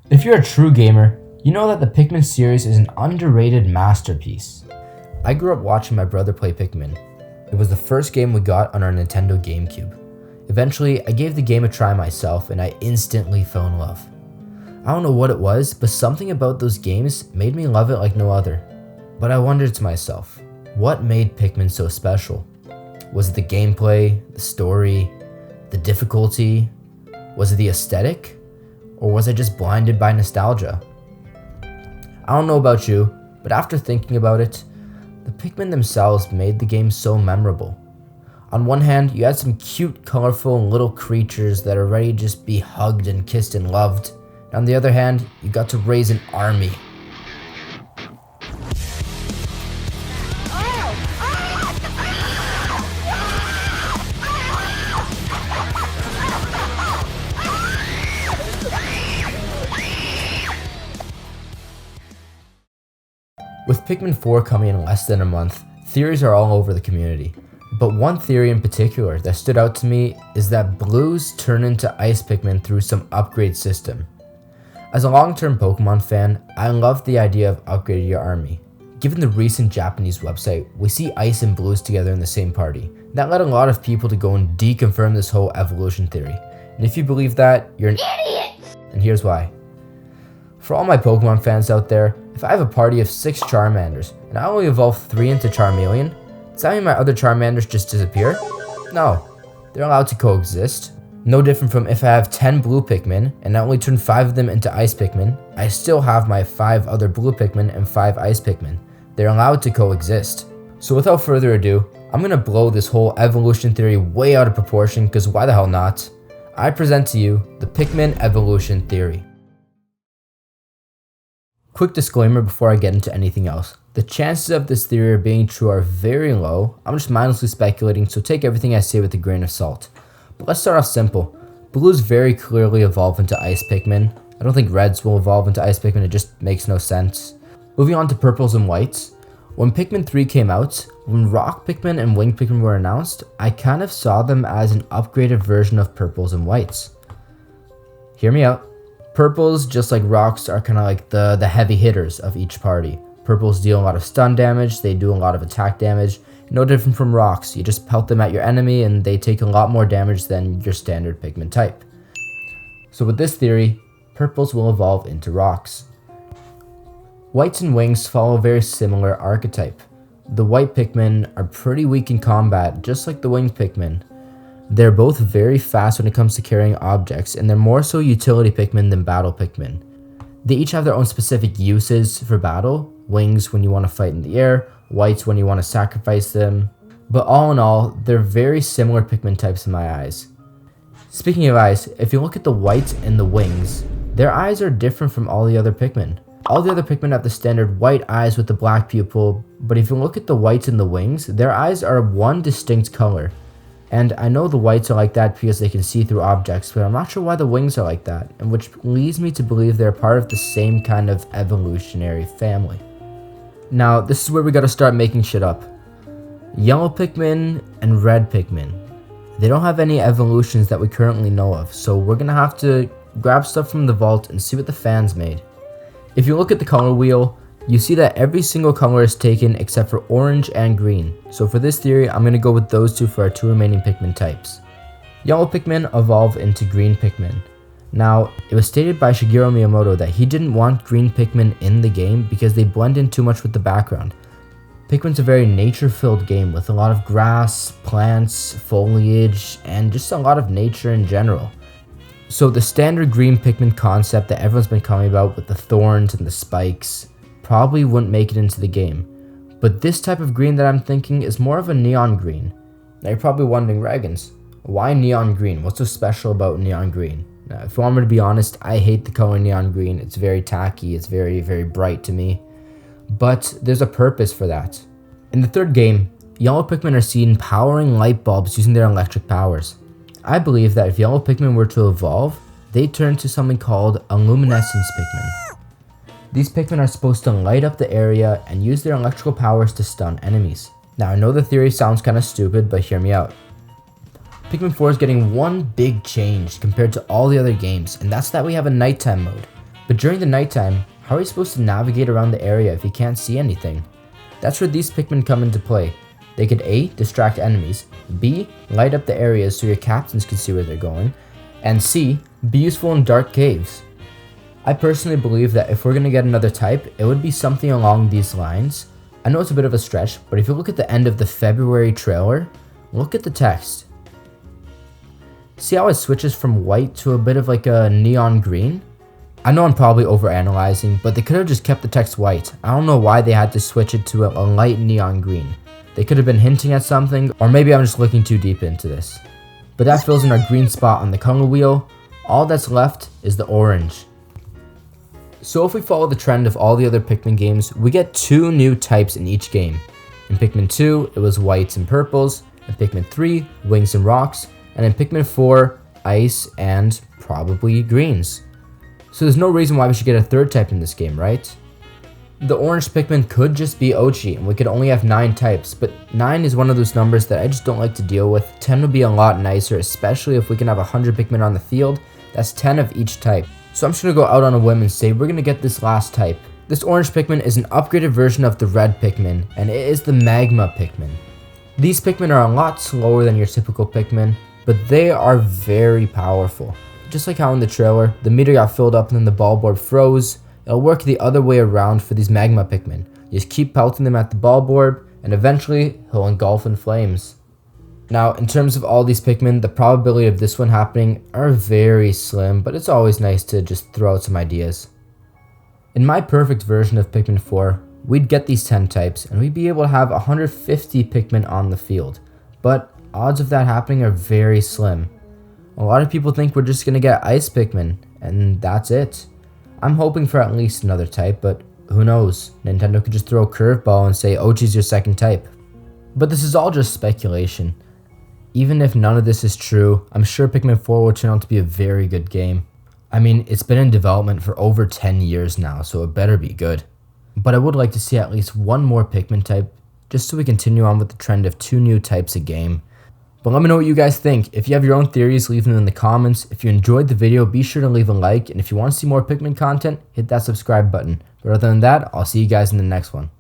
If you're a true gamer, you know that the Pikmin series is an underrated masterpiece. I grew up watching my brother play Pikmin. It was the first game we got on our Nintendo GameCube. Eventually, I gave the game a try myself and I instantly fell in love. I don't know what it was, but something about those games made me love it like no other. But I wondered to myself, what made Pikmin so special? Was it the gameplay, the story, the difficulty? Was it the aesthetic? Or was I just blinded by nostalgia? I don't know about you, but after thinking about it, the Pikmin themselves made the game so memorable. On one hand, you had some cute, colorful little creatures that are ready to just be hugged and kissed and loved. And on the other hand, you got to raise an army. With Pikmin 4 coming in less than a month, theories are all over the community. But one theory in particular that stood out to me is that blues turn into ice Pikmin through some upgrade system. As a long-term Pokemon fan, I love the idea of upgrading your army. Given the recent Japanese website, we see ice and blues together in the same party. That led a lot of people to go and deconfirm this whole evolution theory. And if you believe that, you're an idiot! And here's why. For all my Pokemon fans out there, if I have a party of 6 Charmanders and I only evolve 3 into Charmeleon, does that mean my other Charmanders just disappear? No, they're allowed to coexist. No different from if I have 10 blue Pikmin and I only turn 5 of them into ice Pikmin, I still have my 5 other blue Pikmin and 5 ice Pikmin. They're allowed to coexist. So without further ado, I'm gonna blow this whole evolution theory way out of proportion because why the hell not? I present to you the Pikmin evolution theory. Quick disclaimer before I get into anything else. The chances of this theory being true are very low. I'm just mindlessly speculating, so take everything I say with a grain of salt. But let's start off simple. Blues very clearly evolve into ice Pikmin. I don't think reds will evolve into ice Pikmin, it just makes no sense. Moving on to purples and whites. When Pikmin 3 came out, when rock Pikmin and wing Pikmin were announced, I kind of saw them as an upgraded version of purples and whites. Hear me out. Purples, just like rocks, are kind of like the heavy hitters of each party. Purples deal a lot of stun damage, they do a lot of attack damage. No different from rocks, you just pelt them at your enemy and they take a lot more damage than your standard Pikmin type. So with this theory, purples will evolve into rocks. Whites and wings follow a very similar archetype. The white Pikmin are pretty weak in combat, just like the winged Pikmin. They're both very fast when it comes to carrying objects, and they're more so utility Pikmin than battle Pikmin. They each have their own specific uses for battle. Wings when you want to fight in the air, whites when you want to sacrifice them. But all in all, they're very similar Pikmin types in my eyes. Speaking of eyes, if you look at the whites and the wings, their eyes are different from all the other Pikmin. All the other Pikmin have the standard white eyes with the black pupil, but if you look at the whites and the wings, their eyes are one distinct color. And I know the whites are like that because they can see through objects, but I'm not sure why the wings are like that, and which leads me to believe they're part of the same kind of evolutionary family. Now, this is where we gotta start making shit up. Yellow Pikmin and red Pikmin. They don't have any evolutions that we currently know of, so we're gonna have to grab stuff from the vault and see what the fans made. If you look at the color wheel, you see that every single color is taken except for orange and green. So for this theory, I'm going to go with those two for our 2 remaining Pikmin types. Yellow Pikmin evolve into green Pikmin. Now, it was stated by Shigeru Miyamoto that he didn't want green Pikmin in the game because they blend in too much with the background. Pikmin's a very nature-filled game with a lot of grass, plants, foliage, and just a lot of nature in general. So the standard green Pikmin concept that everyone's been coming about with the thorns and the spikes probably wouldn't make it into the game. But this type of green that I'm thinking is more of a neon green. Now you're probably wondering, Raggins, why neon green? What's so special about neon green? Now, if you want me to be honest, I hate the color neon green. It's very tacky, it's very, very bright to me. But there's a purpose for that. In the third game, yellow Pikmin are seen powering light bulbs using their electric powers. I believe that if yellow Pikmin were to evolve, they'd turn to something called a luminescence Pikmin. These Pikmin are supposed to light up the area and use their electrical powers to stun enemies. Now I know the theory sounds kinda stupid, but hear me out. Pikmin 4 is getting one big change compared to all the other games, and that's that we have a nighttime mode. But during the nighttime, how are you supposed to navigate around the area if you can't see anything? That's where these Pikmin come into play. They could A, distract enemies, B, light up the areas so your captains can see where they're going, and C, be useful in dark caves. I personally believe that if we're going to get another type, it would be something along these lines. I know it's a bit of a stretch, but if you look at the end of the February trailer, look at the text. See how it switches from white to a bit of like a neon green? I know I'm probably overanalyzing, but they could have just kept the text white. I don't know why they had to switch it to a light neon green. They could have been hinting at something, or maybe I'm just looking too deep into this. But that fills in our green spot on the color wheel. All that's left is the orange. So if we follow the trend of all the other Pikmin games, we get 2 new types in each game. In Pikmin 2, it was whites and purples. In Pikmin 3, wings and rocks. And in Pikmin 4, ice and probably greens. So there's no reason why we should get a 3rd type in this game, right? The orange Pikmin could just be Ochi, and we could only have 9 types, but 9 is one of those numbers that I just don't like to deal with. 10 would be a lot nicer, especially if we can have 100 Pikmin on the field. That's 10 of each type. So I'm just going to go out on a whim and say we're going to get this last type. This orange Pikmin is an upgraded version of the red Pikmin, and it is the Magma Pikmin. These Pikmin are a lot slower than your typical Pikmin, but they are very powerful. Just like how in the trailer, the meter got filled up and then the ball board froze, it'll work the other way around for these Magma Pikmin. You just keep pelting them at the ball board, and eventually he'll engulf in flames. Now, in terms of all these Pikmin, the probability of this one happening are very slim, but it's always nice to just throw out some ideas. In my perfect version of Pikmin 4, we'd get these 10 types, and we'd be able to have 150 Pikmin on the field. But odds of that happening are very slim. A lot of people think we're just going to get Ice Pikmin, and that's it. I'm hoping for at least another type, but who knows? Nintendo could just throw a curveball and say Ochi's your 2nd type. But this is all just speculation. Even if none of this is true, I'm sure Pikmin 4 will turn out to be a very good game. I mean, it's been in development for over 10 years now, so it better be good. But I would like to see at least one more Pikmin type, just so we continue on with the trend of 2 new types a game. But let me know what you guys think. If you have your own theories, leave them in the comments. If you enjoyed the video, be sure to leave a like. And if you want to see more Pikmin content, hit that subscribe button. But other than that, I'll see you guys in the next one.